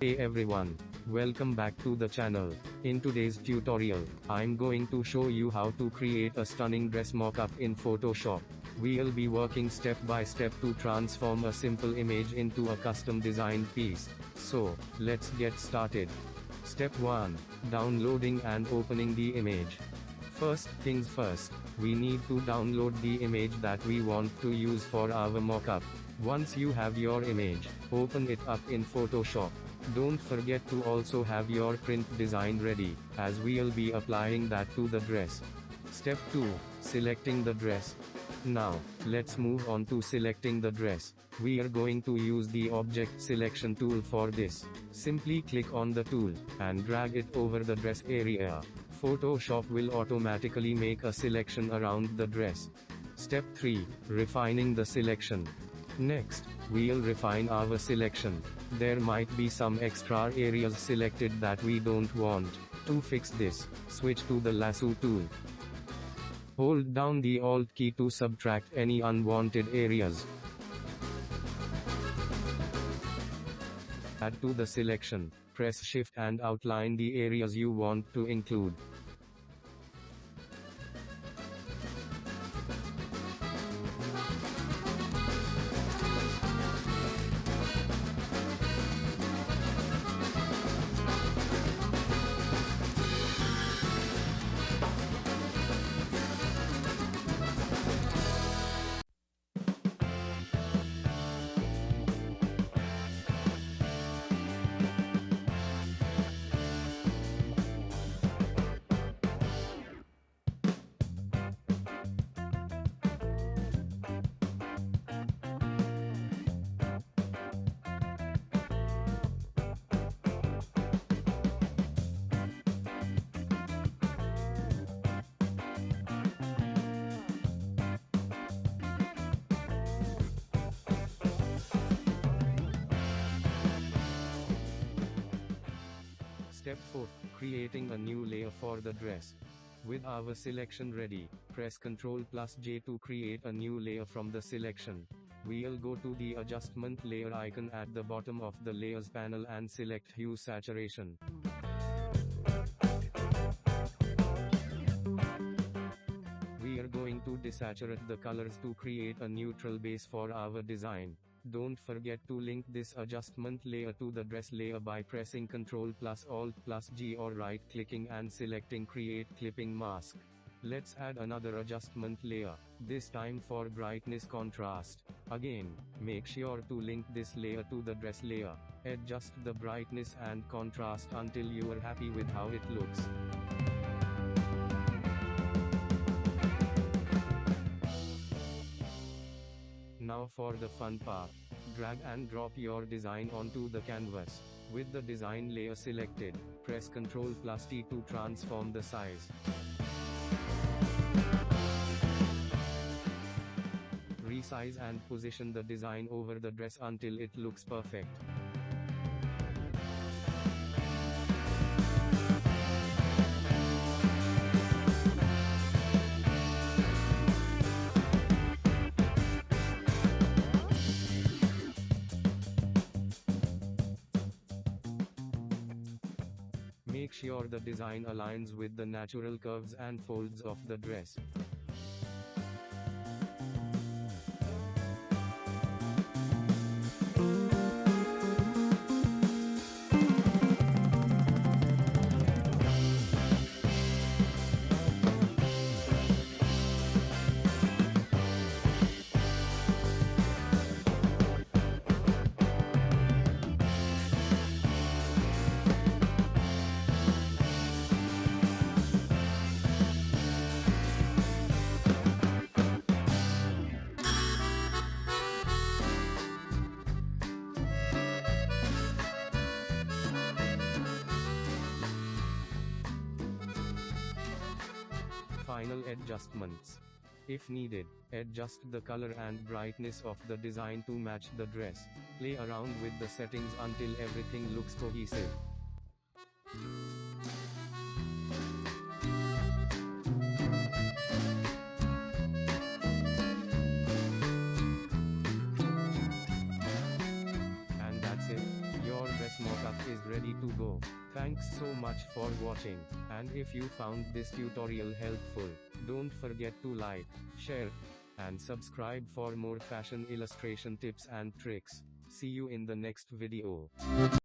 Hey everyone, welcome back to the channel. In today's tutorial, I'm going to show you how to create a stunning dress mockup in Photoshop. We'll be working step by step to transform a simple image into a custom designed piece. So, let's get started. Step 1. Downloading and opening the image. First things first, we need to download the image that we want to use for our mockup. Once you have your image, open it up in Photoshop. Don't forget to also have your print design ready, as we'll be applying that to the dress. Step 2. Selecting the dress. Now, let's move on to selecting the dress. We are going to use the object selection tool for this. Simply click on the tool, and drag it over the dress area. Photoshop will automatically make a selection around the dress. Step 3. Refining the selection. Next, we'll refine our selection. There might be some extra areas selected that we don't want. To fix this, switch to the lasso tool. Hold down the Alt key to subtract any unwanted areas. Add to the selection, press Shift and outline the areas you want to include. Step 4. Creating a new layer for the dress. With our selection ready, press Ctrl+J to create a new layer from the selection. We'll go to the adjustment layer icon at the bottom of the layers panel and select hue saturation. We are going to desaturate the colors to create a neutral base for our design. Don't forget to link this adjustment layer to the dress layer by pressing Ctrl+Alt+G or right-clicking and selecting Create Clipping Mask. Let's add another adjustment layer, this time for brightness contrast. Again, make sure to link this layer to the dress layer. Adjust the brightness and contrast until you are happy with how it looks. Now for the fun part. Drag and drop your design onto the canvas. With the design layer selected, press Ctrl+T to transform the size. Resize and position the design over the dress until it looks perfect. Make sure the design aligns with the natural curves and folds of the dress. Final adjustments. If needed, adjust the color and brightness of the design to match the dress. Play around with the settings until everything looks cohesive. And that's it. Your dress mockup is ready to go. Thanks so much for watching, and if you found this tutorial helpful, don't forget to like, share, and subscribe for more fashion illustration tips and tricks. See you in the next video.